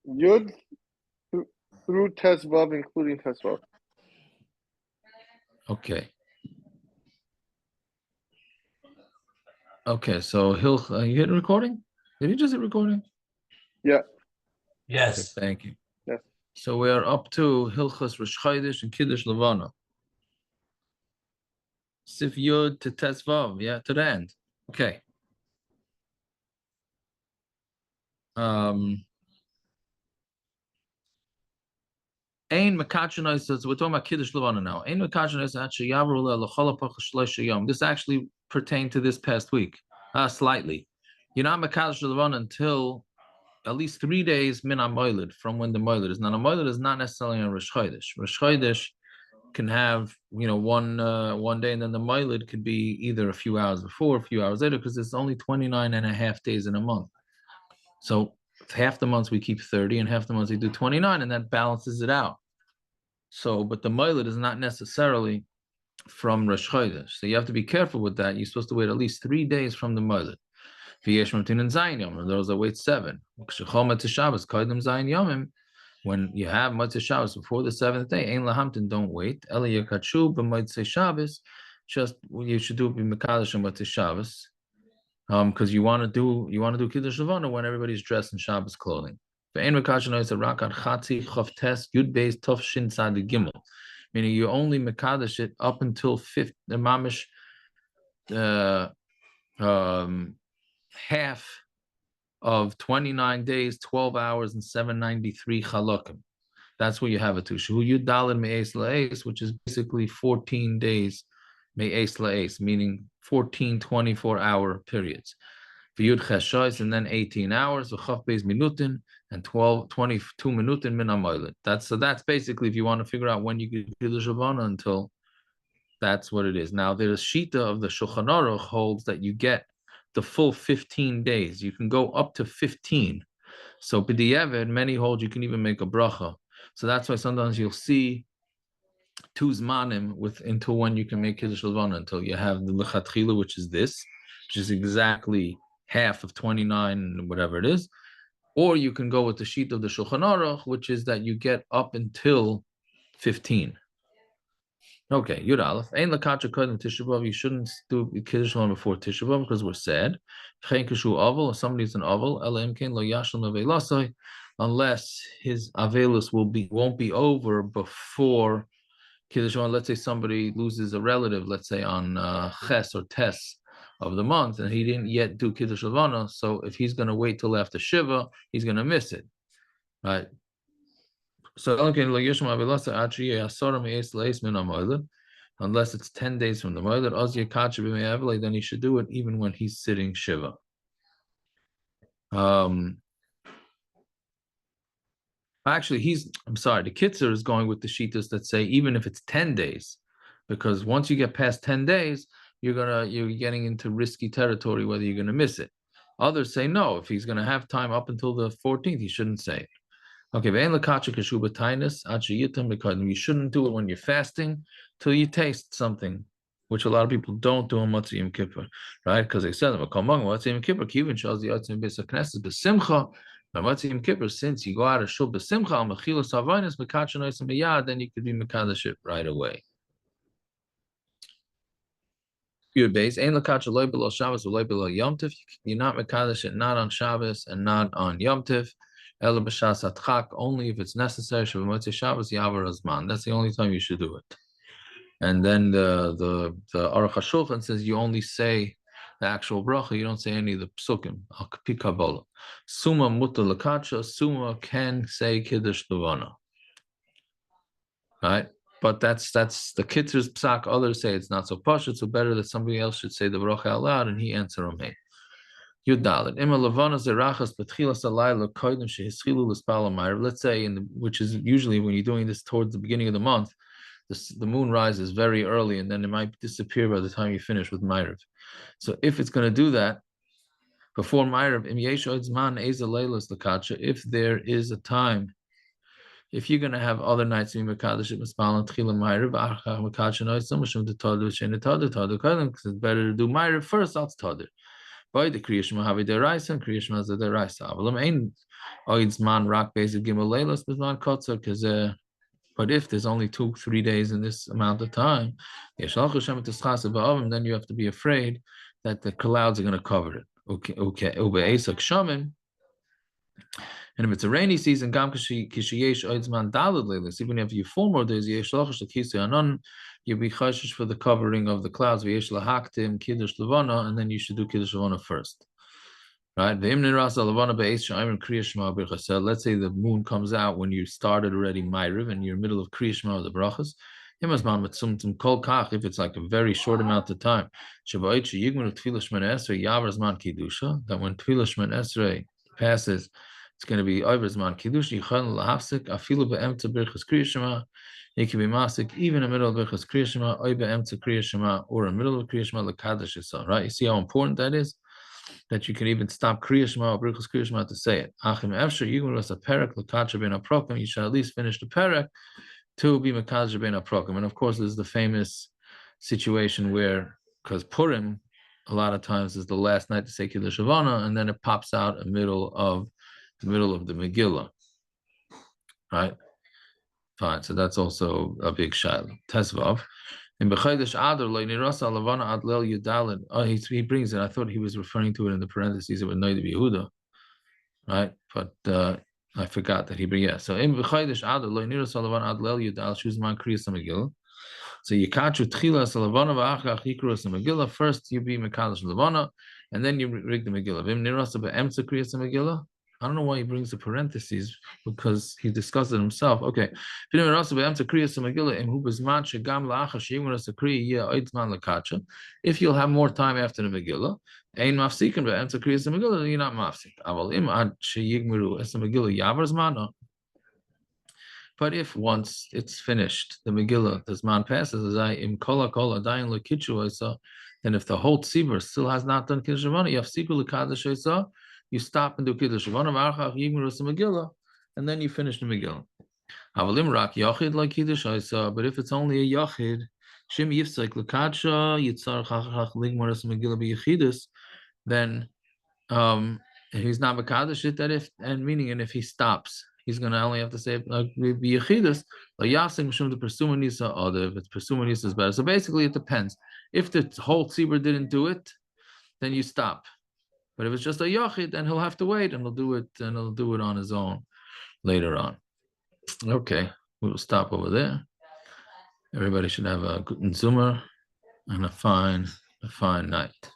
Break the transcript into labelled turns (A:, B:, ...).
A: Yud through Tesvav, including Tesvav.
B: Okay. Okay, so you hit recording? Did you just hit recording?
A: Yeah.
C: Yes.
B: Okay, thank you.
A: Yes.
B: So we are up to Hilchas Rosh Chodesh and Kiddush Levana. Sif Yud to Tesvav, yeah, to the end. Okay. Ein Makachanois, so we're talking about Kiddush Levana now. Ein Makachanois actually Yavrula Lachala Pachashlesh Yom. This actually pertained to this past week, slightly. You're not Makadosh Levana until at least 3 days min moiled from when the moiled is. Now the moiled is not necessarily on Rosh Chodesh. Rosh Chodesh can have one day, and then the moiled could be either a few hours before, a few hours later, because it's only 29 and a half days in a month. So half the months we keep 30, and half the months we do 29, and that balances it out. So, but the moiled is not necessarily from Rosh Chodesh. So you have to be careful with that. You're supposed to wait at least 3 days from the moiled. Those that wait 7. When you have Motzei Shabbos before the 7th day, Ein Lahamtin, don't wait. Ela Yakachu b'Motzei Shabbos, just you should do b'Mekadosh and Motzei Shabbos, because you want to do Kiddush Levana when everybody's dressed in Shabbos clothing. Ve'ein Mekadosh nois a rakat chatzi chof tes yud beis tov shin tzad gimel, meaning you only Mekadosh it up until the mamish half of 29 days, 12 hours, and 793 chalakim. That's where you have it to. Shu Yud Daled Me'es La'es, which is basically 14 days Me'es La'es, meaning 14 24-hour periods. V'Yud Cheshois, and then 18 hours. V'Chaf Beis Minutin, and 22 Minutin Min HaMoiled. So that's basically, if you want to figure out when you get Kiddush Levana until, that's what it is. Now, there's Shita of the Shulchan Aruch holds that you get the full 15 days. You can go up to 15. So b'diavad, many hold you can even make a bracha. So that's why sometimes you'll see 2 zmanim until when you can make Kiddush Levana, until you have the lechatchila, which is this, which is exactly half of 29, whatever it is. Or you can go with the sheet of the Shulchan Aruch, which is that you get up until 15. Okay, Yud Aleph. Ein lakacha kodem Tisha B'av. You shouldn't do Kiddush Levana before Tisha B'av because we're sad. Chen kashu aval, or somebody's an aval. Ela imkein lo yashal mevelasai, unless his avelus won't be over before Kiddush Levana. Let's say somebody loses a relative, let's say on Ches or Tes of the month, and he didn't yet do Kiddush Levana. So if he's going to wait till after Shiva, he's going to miss it, right? So unless it's 10 days from the moiled, then he should do it even when he's sitting Shiva. Actually, the Kitzur is going with the Shitas that say even if it's 10 days, because once you get past 10 days, you're getting into risky territory whether you're going to miss it. Others say no, if he's going to have time up until the 14th, he shouldn't say it. Okay, you shouldn't do it when you're fasting till you taste something, which a lot of people don't do on Motzei Yom Kippur, right? Because they said, Motzei Yom Kippur, Kivin shows the Yotzim Beis HaKnesset b'Simcha. Now, Motzei Yom Kippur, since you go out of Shul b'Simcha, al Mechilas Havaynos, Mekachanois Miyad, then you could be Mekadosh it right away. Yud Beis, Ein Lakacha Loi Below Shabbos or Loi Below Yom Tiv. You're not Mekadosh it, not on Shabbos and not on Yom Tiv. Only if it's necessary. That's the only time you should do it. And then the Aruch Shulchan says you only say the actual bracha, you don't say any of the psukim. Al Kapi Kabbalah. Summa muta lakacha. Summa can say Kiddush Levana. Right? But that's the Kitzur's psak. Others say it's not so pashut, so better that somebody else should say the bracha out loud and he answer Amen. Yudalit. Ima levana zerachas betchilas alayla koydem shehischilu l'spal ma'ariv. Let's say, which is usually when you're doing this towards the beginning of the month, the moon rises very early, and then it might disappear by the time you finish with ma'ariv. So if it's going to do that before ma'ariv, im yesh od zman eza leilas lekacha. If there is a time, if you're going to have other nights in mekadosh it mispal and tchila ma'ariv achach mekacha nois so much of the tadur shein tadur koydem, because it's better to do ma'ariv first. That's tadur. By the Kriya Shema Havi Deraisa and Kriya Shema is the Deraisa. Avalam Ein Oid's Man Rak Basic Gimel Leilas Bisman Kotzer because but if there's only 2-3 days in this amount of time, then you have to be afraid that the clouds are going to cover it. Okay. And if it's a rainy season, even if you 4 more days, you'll be chashish for the covering of the clouds. And then you should do Kiddush Levana first. Right? Let's say the moon comes out when you started already Ma'ariv and you're in the middle of Kriya Shema of the brachas. If it's like a very short amount of time, that when Tefillah Shemon Esrei passes, it's going to be over Zman Kiddush. You can be masik even in the middle of Birchas Kriya Shema, or be'emtza Kriya Shema, or in the middle of Kriya Shema l'kadosh yisrael. Right? You see how important that is. That you can even stop Kriya Shema or Birchas Kriya Shema to say it. Achim efshar yigmar as a perek l'kadosh ben aprokim. You should at least finish the perek to be mekadosh ben aprokim. And of course, there's the famous situation where, because Purim, a lot of times is the last night to say Kiddush Havana, and then it pops out in the middle of the Megillah, right? Fine, so that's also a big shaila. Tesvav. In B'chaydesh Adar, Le'nirasa Lavana Adlel Yudalid. Oh, he brings it. I thought he was referring to it in the parentheses with Noid Yehuda, right? But I forgot that he brings. Yeah. So in B'chaydesh Adar, Le'nirasa Lavana Adlel Yudal Shuzman Kriyas Megillah. So you catch Tchila Salavana V'achach Yikros Megillah. First you be Mekadosh Lavana, and then you rig the Megillah. V'im Nirasa B'emtza Kriyas Megillah. I don't know why he brings the parentheses, because he discussed it himself. Okay. If you'll have more time after the Megillah, you're not mafsik. But if once it's finished, the Megillah, the Zman passes, then if the whole tzibur still has not done Kiddush Havana, you stop and do Kiddush Havana, and then you finish the Megillah. But if it's only a Yachid, then he's not Mekadosh it, that if, and meaning, and if he stops, he's going to only have to say Yachidus, if it's Persumanisa is better. So basically it depends. If the whole tzibur didn't do it, then you stop. But if it's just a yachid, then he'll have to wait, and he'll do it on his own later on. Okay, we'll stop over there. Everybody should have a good Zumar and a fine night.